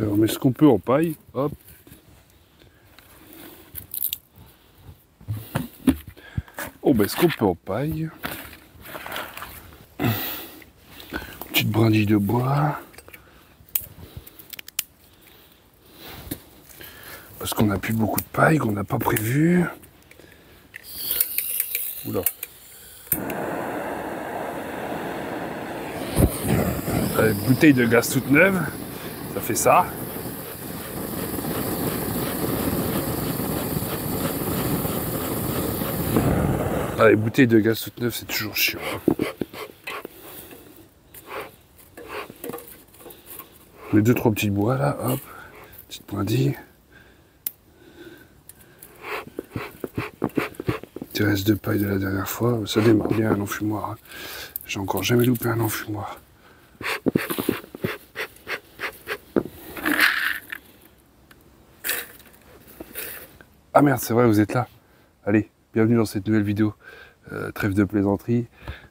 On met ce qu'on peut en paille, hop. On met ce qu'on peut en paille. Petite brindille de bois. Parce qu'on n'a plus beaucoup de paille, qu'on n'a pas prévu. Oula. Bouteille de gaz toute neuve, ça fait ça. Allez, bouteille de gaz toute neuve, c'est toujours chiant. On met 2-3 petits bois là, hop, petite pointille. Petit reste de paille de la dernière fois, ça démarre bien un enfumoir. Hein. J'ai encore jamais loupé un enfumoir. Ah merde, c'est vrai, vous êtes là. Allez, bienvenue dans cette nouvelle vidéo. Trêve de plaisanterie.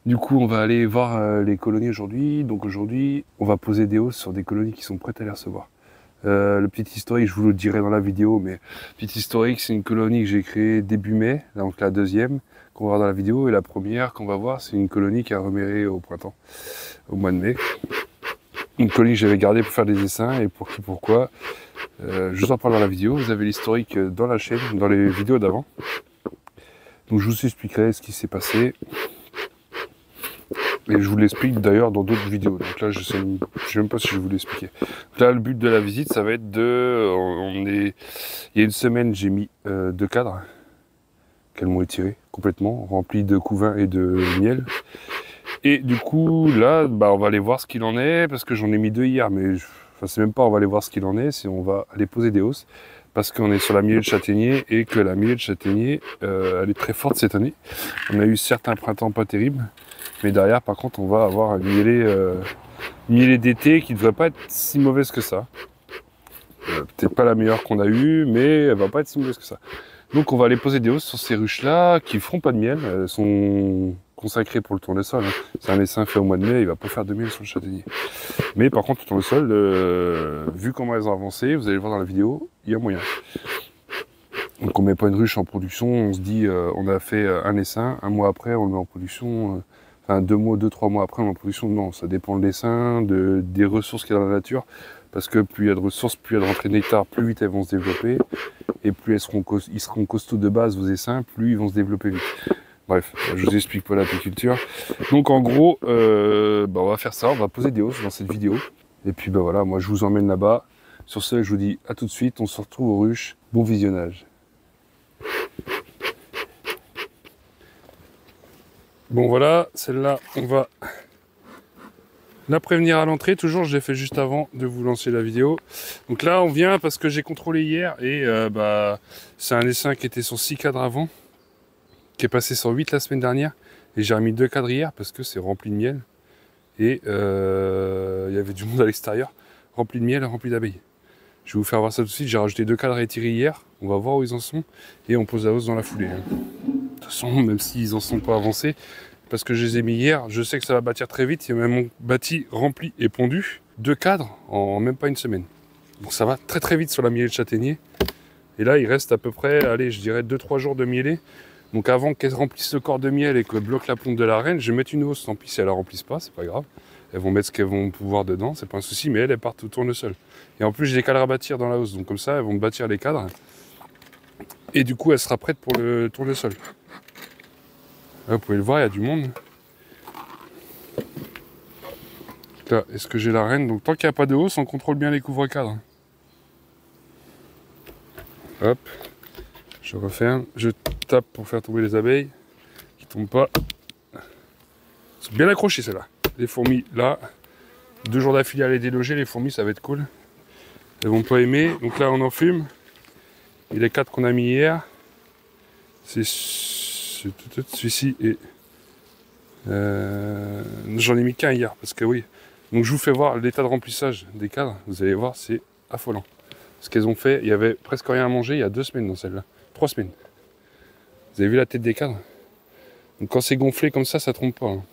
Du coup, on va aller voir les colonies aujourd'hui. Donc aujourd'hui, on va poser des hausses sur des colonies qui sont prêtes à les recevoir. Le petit historique, je vous le dirai dans la vidéo, mais petit historique, c'est une colonie que j'ai créée début mai, donc la deuxième qu'on va voir dans la vidéo, et la première qu'on va voir, c'est une colonie qui a reméré au printemps, au mois de mai. Une colonie que j'avais gardée pour faire des essaims, et pour qui, pourquoi. Je vous en parle dans la vidéo, vous avez l'historique dans la chaîne, dans les vidéos d'avant. Donc je vous expliquerai ce qui s'est passé. Et je vous l'explique d'ailleurs dans d'autres vidéos. Donc là, je sais même pas si je vais vous l'expliquer. Là, le but de la visite, ça va être il y a une semaine, j'ai mis 2 cadres qu'elles m'ont étirés complètement, remplis de couvain et de miel. Et du coup, là, on va aller voir ce qu'il en est, parce que j'en ai mis 2 hier, mais c'est même pas on va aller voir ce qu'il en est, c'est on va aller poser des hausses, parce qu'on est sur la mielée de châtaignier, et que la mielée de châtaignier, elle est très forte cette année. On a eu certains printemps pas terribles, mais derrière, par contre, on va avoir une mielée d'été qui ne devrait pas être si mauvaise que ça. Peut-être pas la meilleure qu'on a eue, mais elle va pas être si mauvaise que ça. Donc on va aller poser des hausses sur ces ruches-là, qui feront pas de miel. Elles sont consacrées pour le tournesol. Hein. C'est un essaim fait au mois de mai, il va pas faire de miel sur le châtaignier. Mais par contre, le tournesol, vu comment elles ont avancé, vous allez le voir dans la vidéo, il y a moyen. Donc on met pas une ruche en production, on se dit, on a fait un essaim, un mois après, on le met en production... Enfin, 2-3 mois après, on est en production, non, ça dépend de l'essaim, des ressources qu'il y a dans la nature, parce que plus il y a de ressources, plus il y a de rentrée de nectar, plus vite elles vont se développer, et plus ils seront costauds de base, vos essaims, plus ils vont se développer vite. Bref, je vous explique pas l'apiculture. Donc en gros, on va faire ça, on va poser des hausses dans cette vidéo, et puis voilà, moi je vous emmène là-bas. Sur ce, je vous dis à tout de suite, on se retrouve aux ruches, bon visionnage. Bon voilà, celle-là, on va la prévenir à l'entrée. Toujours, je l'ai fait juste avant de vous lancer la vidéo. Donc là, on vient parce que j'ai contrôlé hier et c'est un essaim qui était sur 6 cadres avant, qui est passé sur 8 la semaine dernière. Et j'ai remis 2 cadres hier parce que c'est rempli de miel. Et il y avait du monde à l'extérieur, rempli de miel et rempli d'abeilles. Je vais vous faire voir ça tout de suite. J'ai rajouté 2 cadres à étirer hier. On va voir où ils en sont et on pose la hausse dans la foulée. De toute façon, même s'ils en sont pas avancés, parce que je les ai mis hier, je sais que ça va bâtir très vite. Il y a même bâti, rempli et pondu 2 cadres en même pas une semaine. Donc ça va très très vite sur la mielée de châtaignier. Et là, il reste à peu près, allez, je dirais 2-3 jours de mielée. Donc avant qu'elles remplissent le corps de miel et qu'elles bloquent la pompe de la reine, je vais mettre une hausse. Tant pis si elles la remplissent pas, c'est pas grave. Elles vont mettre ce qu'elles vont pouvoir dedans, c'est pas un souci, mais elles partent au tournesol. Et en plus, j'ai des cadres à bâtir dans la hausse. Donc comme ça, elles vont bâtir les cadres. Et du coup, elle sera prête pour le tournesol. Là, vous pouvez le voir, il y a du monde. Là, est-ce que j'ai la reine? Donc tant qu'il n'y a pas de hausse, on contrôle bien les couvre-cadres. Hop, je referme, je tape pour faire tomber les abeilles, qui ne tombent pas. Elles sont bien accrochées celles-là. Les fourmis, là, 2 jours d'affilée à les déloger, les fourmis, ça va être cool. Elles vont pas aimer, donc là on en fume. Et les 4 qu'on a mis hier, c'est celui-ci et j'en ai mis qu'un hier parce que oui. Donc je vous fais voir l'état de remplissage des cadres. Vous allez voir, c'est affolant. Ce qu'elles ont fait, il y avait presque rien à manger il y a 2 semaines dans celle-là, 3 semaines. Vous avez vu la tête des cadres? Donc quand c'est gonflé comme ça trompe pas. Hein.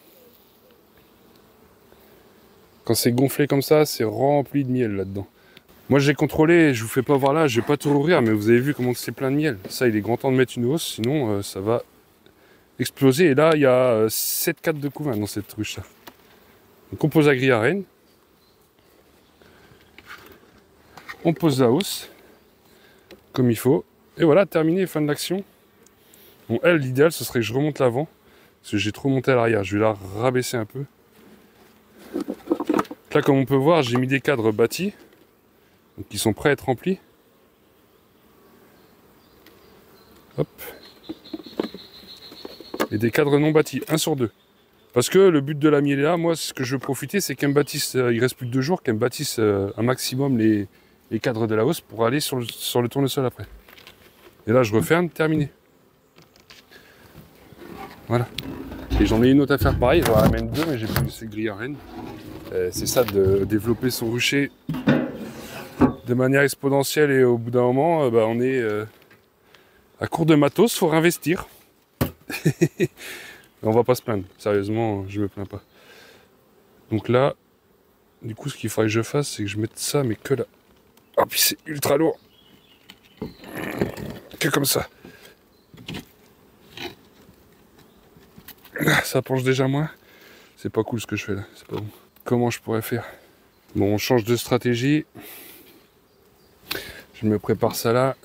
Quand c'est gonflé comme ça, c'est rempli de miel là-dedans. Moi j'ai contrôlé, je vous fais pas voir là, je vais pas tout rouvrir, mais vous avez vu comment c'est plein de miel. Ça, il est grand temps de mettre une hausse, sinon ça va exploser. Et là, il y a 7 de couvain dans cette ruche là. Donc on pose la grille à reine. On pose la hausse, comme il faut. Et voilà, terminé, fin de l'action. Bon, elle, l'idéal, ce serait que je remonte l'avant, parce que j'ai trop monté à l'arrière. Je vais la rabaisser un peu. Là, comme on peut voir, j'ai mis des cadres bâtis, donc qui sont prêts à être remplis. Hop. Et des cadres non bâtis, 1 sur 2. Parce que le but de la mielléa, moi, ce que je veux profiter, c'est qu'elle me bâtisse, il reste plus que 2 jours, qu'elle me bâtisse un maximum les cadres de la hausse pour aller sur le tournesol après. Et là, je referme, terminé. Voilà. Et j'en ai une autre à faire pareil, j'en ai même 2, mais j'ai plus ces grilles à reine. C'est ça, de développer son rucher de manière exponentielle, et au bout d'un moment, on est à court de matos, faut réinvestir. On va pas se plaindre, sérieusement, je me plains pas. Donc là, du coup, ce qu'il faudrait que je fasse, c'est que je mette ça, mais que là. Ah, puis c'est ultra lourd. Que comme ça. Ça penche déjà moins. C'est pas cool ce que je fais là, c'est pas bon. Comment je pourrais faire? Bon, on change de stratégie. Je me prépare ça là.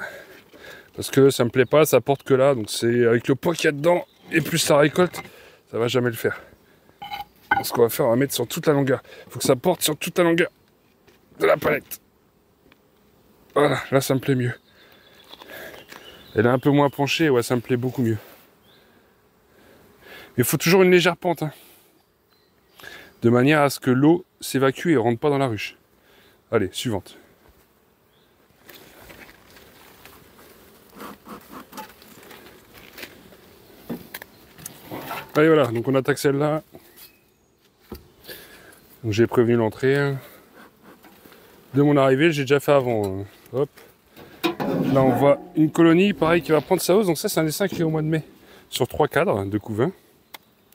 Parce que ça me plaît pas, ça porte que là. Donc c'est avec le poids qu'il y a dedans et plus la récolte, ça va jamais le faire. Ce qu'on va faire, on va mettre sur toute la longueur. Il faut que ça porte sur toute la longueur de la palette. Voilà, là ça me plaît mieux. Elle est un peu moins penchée, ouais, ça me plaît beaucoup mieux. Mais il faut toujours une légère pente, hein, de manière à ce que l'eau s'évacue et ne rentre pas dans la ruche. Allez, suivante. Allez, voilà, donc on attaque celle-là. Donc j'ai prévenu l'entrée de mon arrivée, j'ai déjà fait avant. Hop. Là on voit une colonie, pareil, qui va prendre sa hausse. Donc ça, c'est un essaim qui est au mois de mai. Sur 3 cadres de couvain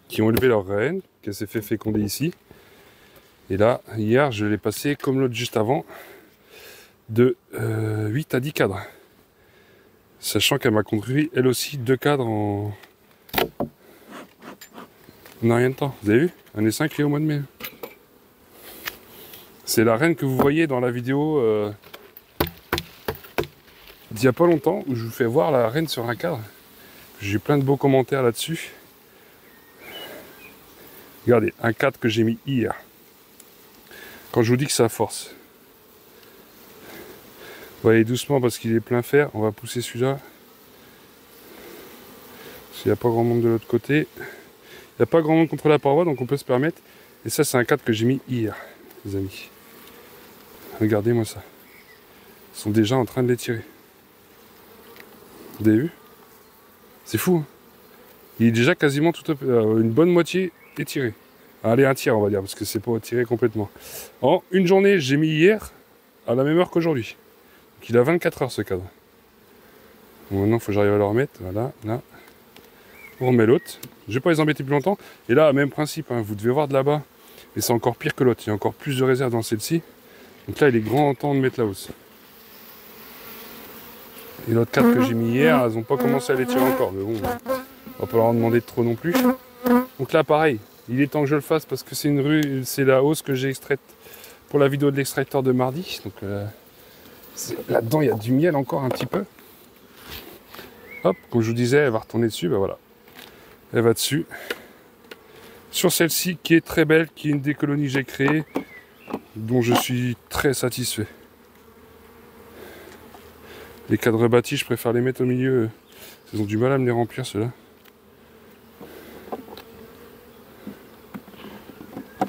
qui ont élevé leur reine, qu'elle s'est fait féconder ici. Et là, hier, je l'ai passé comme l'autre juste avant, de 8 à 10 cadres. Sachant qu'elle m'a construit, elle aussi, 2 cadres en rien de temps. Vous avez vu? Un essaim qui est au mois de mai. C'est la reine que vous voyez dans la vidéo d'il n'y a pas longtemps, où je vous fais voir la reine sur un cadre. J'ai eu plein de beaux commentaires là-dessus. Regardez, un cadre que j'ai mis hier. Quand je vous dis que ça force. On va aller doucement parce qu'il est plein fer. On va pousser celui-là. Parce qu'il n'y a pas grand monde de l'autre côté. Il n'y a pas grand monde contre la paroi, donc on peut se permettre. Et ça, c'est un cadre que j'ai mis hier, les amis. Regardez-moi ça. Ils sont déjà en train de les tirer. Vous avez vu? C'est fou, hein? Il est déjà quasiment une bonne moitié étiré. Allez, un tiers, on va dire, parce que c'est pas tiré complètement. En une journée, j'ai mis hier à la même heure qu'aujourd'hui. Donc il a 24 heures ce cadre. Bon, maintenant, il faut que j'arrive à le remettre. Voilà, là. On remet l'autre. Je vais pas les embêter plus longtemps. Et là, même principe, hein, vous devez voir de là-bas. Et c'est encore pire que l'autre. Il y a encore plus de réserve dans celle-ci. Donc là, il est grand temps de mettre la hausse. Et l'autre cadre que j'ai mis hier, elles n'ont pas commencé à les tirer encore. Mais bon, on va pas leur en demander de trop non plus. Donc là, pareil. Il est temps que je le fasse parce que c'est la hausse que j'ai extraite pour la vidéo de l'extracteur de mardi. Donc là-dedans, il y a du miel encore un petit peu. Hop, comme je vous disais, elle va retourner dessus. Ben voilà. Elle va dessus. Sur celle-ci, qui est très belle, qui est une des colonies que j'ai créées, dont je suis très satisfait. Les cadres bâtis, je préfère les mettre au milieu. Ils ont du mal à me les remplir, ceux-là.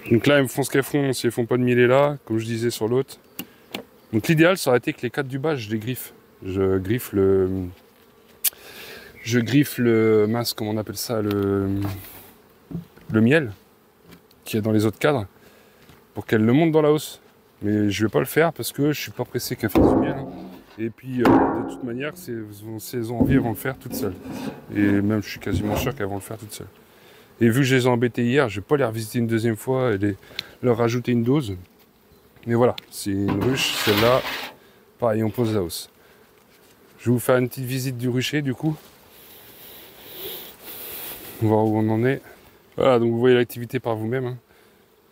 Donc là, elles me font ce qu'elles font, si elles font pas de mielé là, comme je disais sur l'autre. Donc l'idéal, ça aurait été que les cadres du bas, je les griffe. Je griffe le... mince, comment on appelle ça, le miel qui est dans les autres cadres pour qu'elle le monte dans la hausse. Mais je vais pas le faire parce que je suis pas pressé qu'elle fasse du miel. Hein. Et puis de toute manière, si elles ont envie, elles vont le faire toutes seules. Et même, je suis quasiment sûr qu'elles vont le faire toutes seules. Et vu que je les ai embêtées hier, je vais pas les revisiter une deuxième fois et leur rajouter une dose. Mais voilà, c'est une ruche, celle-là, pareil, on pose la hausse. Je vais vous faire une petite visite du rucher du coup. Voir où on en est. Voilà, donc vous voyez l'activité par vous-même. Hein.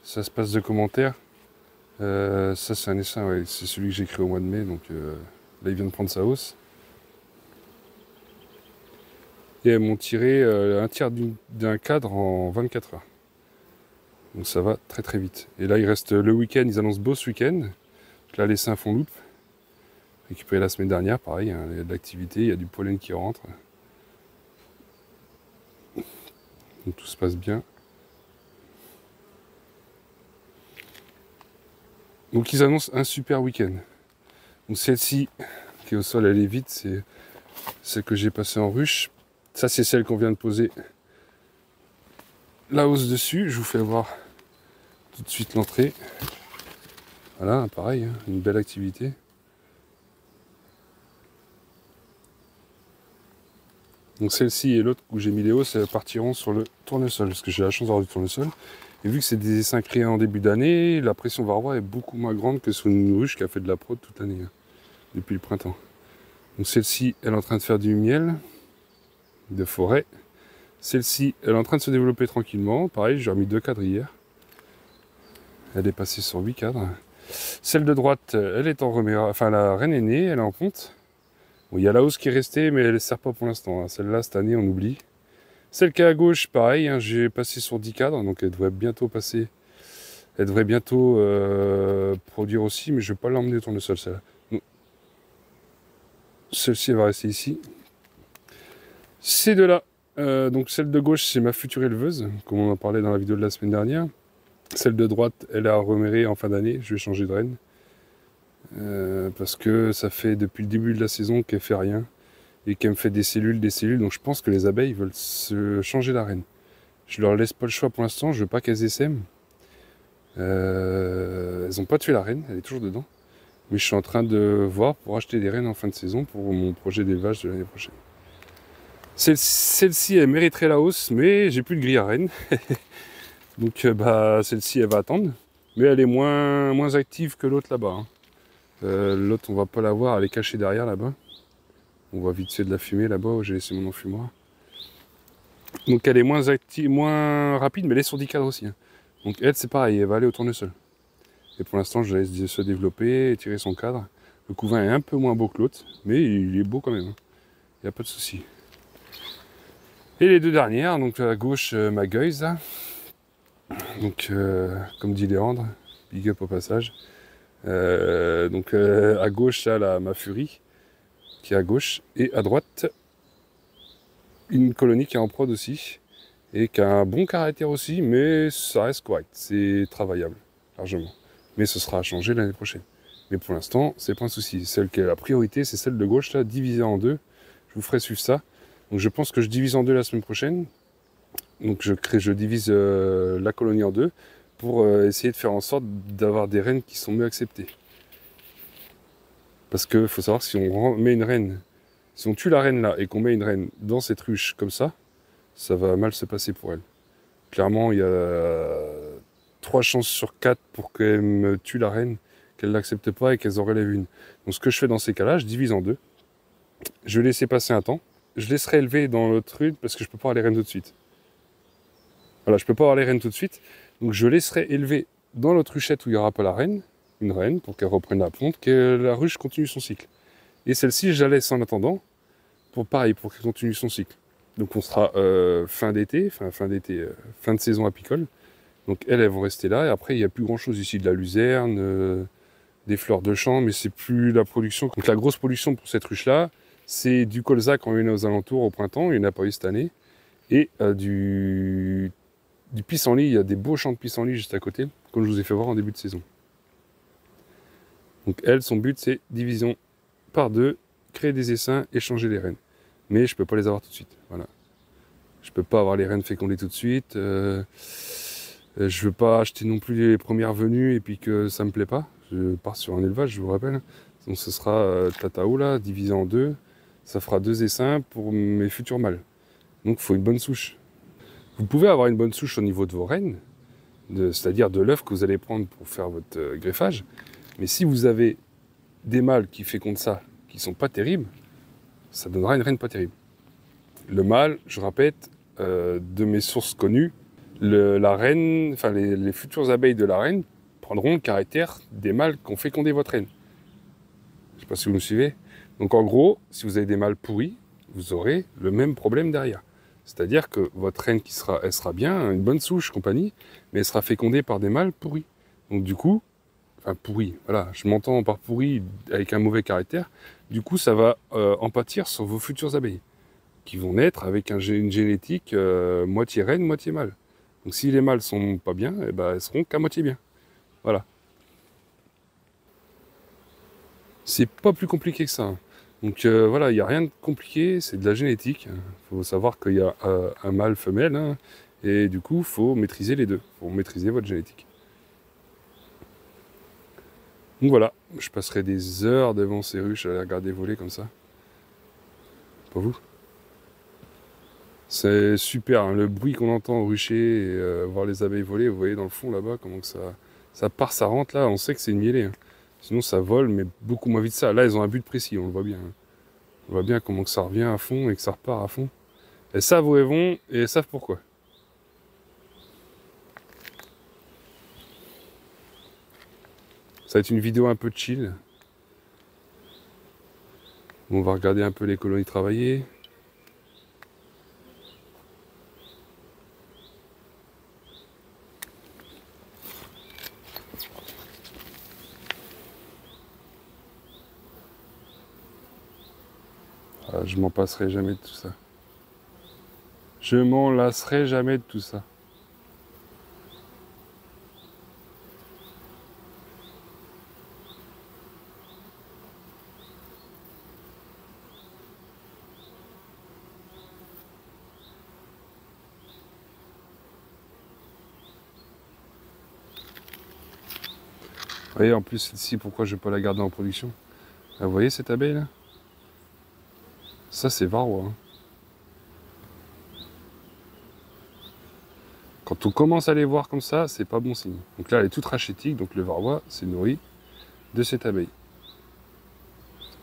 Ça se passe de commentaires. Ça c'est un essaim, ouais. C'est celui que j'ai créé au mois de mai, donc là il vient de prendre sa hausse. Et elles m'ont tiré un tiers d'un cadre en 24 heures. Donc ça va très très vite. Et là il reste le week-end, ils annoncent beau ce week-end. Là les seins font loupe. Récupéré la semaine dernière, pareil, hein, il y a de l'activité, il y a du pollen qui rentre. Donc tout se passe bien. Donc ils annoncent un super week-end. Donc celle-ci, qui est au sol, elle est vide, c'est celle que j'ai passée en ruche. Ça c'est celle qu'on vient de poser la hausse dessus. Je vous fais voir tout de suite l'entrée. Voilà, pareil, hein, une belle activité. Donc celle-ci et l'autre où j'ai mis les hausses, elles partiront sur le tournesol, parce que j'ai la chance d'avoir du tournesol. Et vu que c'est des essaims créés en début d'année, la pression varroa est beaucoup moins grande que sur une ruche qui a fait de la prod toute l'année, hein, depuis le printemps. Donc celle-ci, elle est en train de faire du miel de forêt. Celle-ci, elle est en train de se développer tranquillement. Pareil, j'ai remis 2 cadres hier. Elle est passée sur 8 cadres. Celle de droite, elle est en reméra... Enfin, la reine est née, elle est en ponte. Bon, il y a la hausse qui est restée, mais elle ne sert pas pour l'instant. Hein. Celle-là, cette année, on oublie. Celle qui est à gauche, pareil, hein, j'ai passé sur 10 cadres, donc elle devrait bientôt passer. Elle devrait bientôt produire aussi, mais je ne vais pas l'emmener au tournesol, celle-là. Celle-ci, elle va rester ici. Ces deux-là, donc celle de gauche, c'est ma future éleveuse, comme on en parlait dans la vidéo de la semaine dernière. Celle de droite, elle a reméré en fin d'année, je vais changer de reine. Parce que ça fait depuis le début de la saison qu'elle fait rien. Et qu'elle me fait des cellules, donc je pense que les abeilles veulent se changer la reine. Je leur laisse pas le choix pour l'instant, je veux pas qu'elles essaiment. Elles n'ont pas tué la reine, elle est toujours dedans. Mais je suis en train de voir pour acheter des reines en fin de saison pour mon projet d'élevage de l'année prochaine. Celle-ci, elle mériterait la hausse, mais j'ai plus de grille à reine. Donc bah, celle-ci, elle va attendre. Mais elle est moins active que l'autre là-bas. Hein. L'autre, on va pas la voir, elle est cachée derrière là-bas. On voit vite fait de la fumée là-bas où j'ai laissé mon enfumoir. Donc elle est moins active, moins rapide, mais elle est sur 10 cadres aussi. Hein. Donc elle, c'est pareil, elle va aller au tournesol. Et pour l'instant, je la laisse se développer et tirer son cadre. Le couvain est un peu moins beau que l'autre, mais il est beau quand même. Hein. Il n'y a pas de souci. Et les deux dernières, donc à gauche, ma gueuse. Donc, comme dit Léandre, big up au passage. Donc à gauche, là, ma furie, qui est à gauche, et à droite, une colonie qui est en prod aussi, et qui a un bon caractère aussi, mais ça reste correct, c'est travaillable, largement. Mais ce sera à changer l'année prochaine. Mais pour l'instant, c'est pas un souci. Celle qui est la priorité, c'est celle de gauche, là, divisée en deux. Je vous ferai suivre ça. Donc je pense que je divise en deux la semaine prochaine. Donc je divise la colonie en deux, pour essayer de faire en sorte d'avoir des reines qui sont mieux acceptées. Parce qu'il faut savoir que si on met une reine, si on tue la reine là et qu'on met une reine dans cette ruche comme ça va mal se passer pour elle. Clairement, il y a 3 chances sur 4 pour qu'elle me tue la reine, qu'elle ne l'accepte pas et qu'elle en relève une. Donc ce que je fais dans ces cas-là, je divise en deux. Je vais laisser passer un temps. Je laisserai élever dans l'autre ruche parce que je ne peux pas avoir les reines tout de suite. Voilà, je ne peux pas avoir les reines tout de suite. Donc je laisserai élever dans l'autre ruchette où il n'y aura pas la reine, une reine, pour qu'elle reprenne la ponte, que la ruche continue son cycle. Et celle-ci, je la laisse en attendant, pour qu'elle continue son cycle. Donc on sera fin d'été, fin de saison apicole. Donc elles vont rester là, et après il n'y a plus grand chose ici, de la luzerne, des fleurs de champ, mais c'est plus la production. Donc la grosse production pour cette ruche-là, c'est du colza qu'on met aux alentours au printemps, il n'y en a pas eu cette année, et du pissenlit, il y a des beaux champs de pissenlit juste à côté, comme je vous ai fait voir en début de saison. Donc elle, son but c'est division par deux, créer des essaims, échanger les reines. Mais je ne peux pas les avoir tout de suite, voilà. Je ne peux pas avoir les reines fécondées tout de suite. Je ne veux pas acheter non plus les premières venues et puis que ça ne me plaît pas. Je pars sur un élevage, je vous rappelle. Donc ce sera Tatao là, divisé en deux. Ça fera 2 essaims pour mes futurs mâles. Donc il faut une bonne souche. Vous pouvez avoir une bonne souche au niveau de vos reines, c'est-à-dire de l'œuf que vous allez prendre pour faire votre greffage. Mais si vous avez des mâles qui fécondent ça, qui sont pas terribles, ça donnera une reine pas terrible. Le mâle, je répète, de mes sources connues, la reine, enfin les futures abeilles de la reine prendront le caractère des mâles qui ont fécondé votre reine. Je ne sais pas si vous me suivez. Donc en gros, si vous avez des mâles pourris, vous aurez le même problème derrière. C'est-à-dire que votre reine, elle sera bien, une bonne souche, compagnie, mais elle sera fécondée par des mâles pourris. Donc du coup, enfin pourris, voilà, je m'entends par pourri avec un mauvais caractère, du coup ça va en pâtir sur vos futures abeilles, qui vont naître avec une génétique moitié reine, moitié mâle. Donc si les mâles sont pas bien, eh ben, elles seront qu'à moitié bien. Voilà. C'est pas plus compliqué que ça, hein. Donc voilà, il n'y a rien de compliqué, c'est de la génétique. Il faut savoir qu'il y a un mâle femelle, hein, et du coup, il faut maîtriser les deux. Il faut maîtriser votre génétique. Donc voilà, je passerai des heures devant ces ruches à les regarder voler comme ça. Pas vous? C'est super, hein, le bruit qu'on entend au rucher et voir les abeilles voler, vous voyez dans le fond là-bas, comment que ça part, ça rentre là, on sait que c'est une mielée, hein. Sinon ça vole, mais beaucoup moins vite ça. Là, ils ont un but précis, on le voit bien, hein. On voit bien comment que ça revient à fond et que ça repart à fond. Elles savent où elles vont et elles savent pourquoi. Ça va être une vidéo un peu chill. On va regarder un peu les colonies travailler. Ah, je m'en passerai jamais de tout ça. Je m'en lasserai jamais de tout ça. Vous voyez, en plus, ici, pourquoi je ne vais pas la garder en production? Ah, vous voyez cette abeille là? Ça, c'est varroa, hein. Quand on commence à les voir comme ça, c'est pas bon signe. Donc là, elle est toute rachétique, donc le varroa s'est nourri de cette abeille.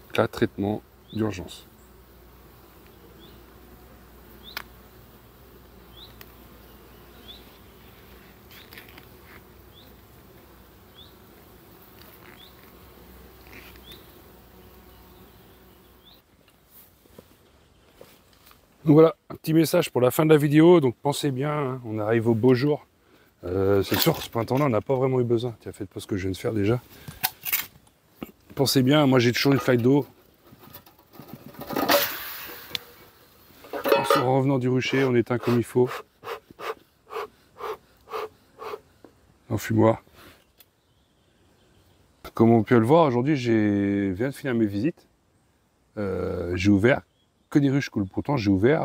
Donc là, traitement d'urgence. Donc voilà, un petit message pour la fin de la vidéo. Donc pensez bien, hein, on arrive au beau jour. C'est sûr, ce printemps-là, on n'a pas vraiment eu besoin. Tiens, faites pas ce que je viens de faire déjà. Pensez bien, moi j'ai toujours une flaque d'eau. En revenant du rucher, on éteint comme il faut. L'enfumoir. Comme on peut le voir, aujourd'hui, je viens de finir mes visites. J'ai ouvert que des ruches cool. Pourtant, j'ai ouvert,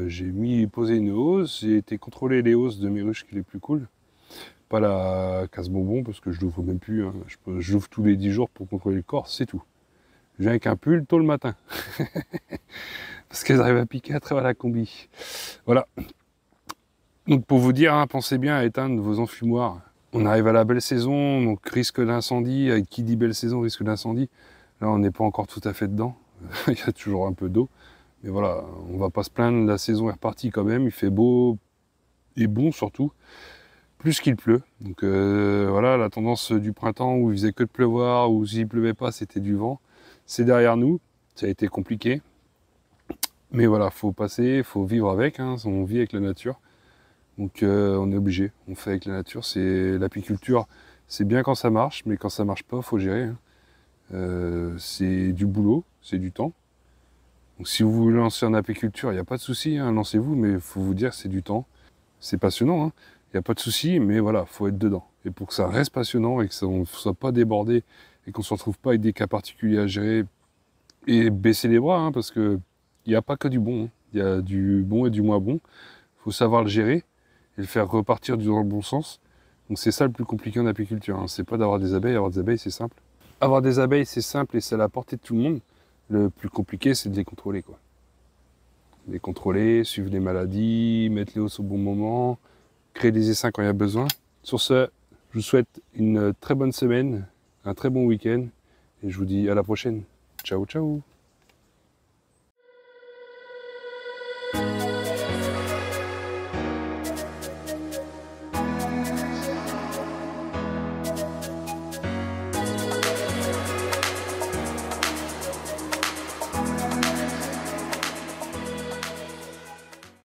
j'ai posé une hausse, j'ai été contrôler les hausses de mes ruches qui les plus cool. Pas la casse-bonbon, parce que je l'ouvre même plus, hein. Je l'ouvre tous les 10 jours pour contrôler le corps, c'est tout. Je viens avec un pull tôt le matin. Parce qu'elles arrivent à piquer à travers la combi. Voilà. Donc pour vous dire, hein, pensez bien à éteindre vos enfumoirs. On arrive à la belle saison, donc risque d'incendie. Qui dit belle saison, risque d'incendie. Là, on n'est pas encore tout à fait dedans. Il y a toujours un peu d'eau. Mais voilà, on va pas se plaindre, la saison est repartie quand même. Il fait beau et bon surtout, plus qu'il pleut. Donc voilà, la tendance du printemps où il faisait que de pleuvoir, ou s'il pleuvait pas, c'était du vent. C'est derrière nous, ça a été compliqué. Mais voilà, faut passer, faut vivre avec, hein. On vit avec la nature. Donc on est obligé, on fait avec la nature. C'est l'apiculture, c'est bien quand ça marche, mais quand ça marche pas, faut gérer, hein. C'est du boulot, c'est du temps. Donc si vous voulez lancer en apiculture, il n'y a pas de souci, hein, lancez-vous, mais il faut vous dire que c'est du temps. C'est passionnant, hein. Il n'y a pas de souci, mais voilà, faut être dedans. Et pour que ça reste passionnant et que ça ne soit pas débordé et qu'on ne se retrouve pas avec des cas particuliers à gérer et baisser les bras, hein, parce que il n'y a pas que du bon, hein. Il y a du bon et du moins bon. Il faut savoir le gérer et le faire repartir dans le bon sens. Donc c'est ça le plus compliqué en apiculture, hein. C'est pas d'avoir des abeilles, avoir des abeilles c'est simple. Avoir des abeilles c'est simple et c'est à la portée de tout le monde. Le plus compliqué c'est de les contrôler, quoi. Les contrôler, suivre les maladies, mettre les hausses au bon moment, créer des essaims quand il y a besoin. Sur ce, je vous souhaite une très bonne semaine, un très bon week-end Et je vous dis à la prochaine. Ciao, ciao.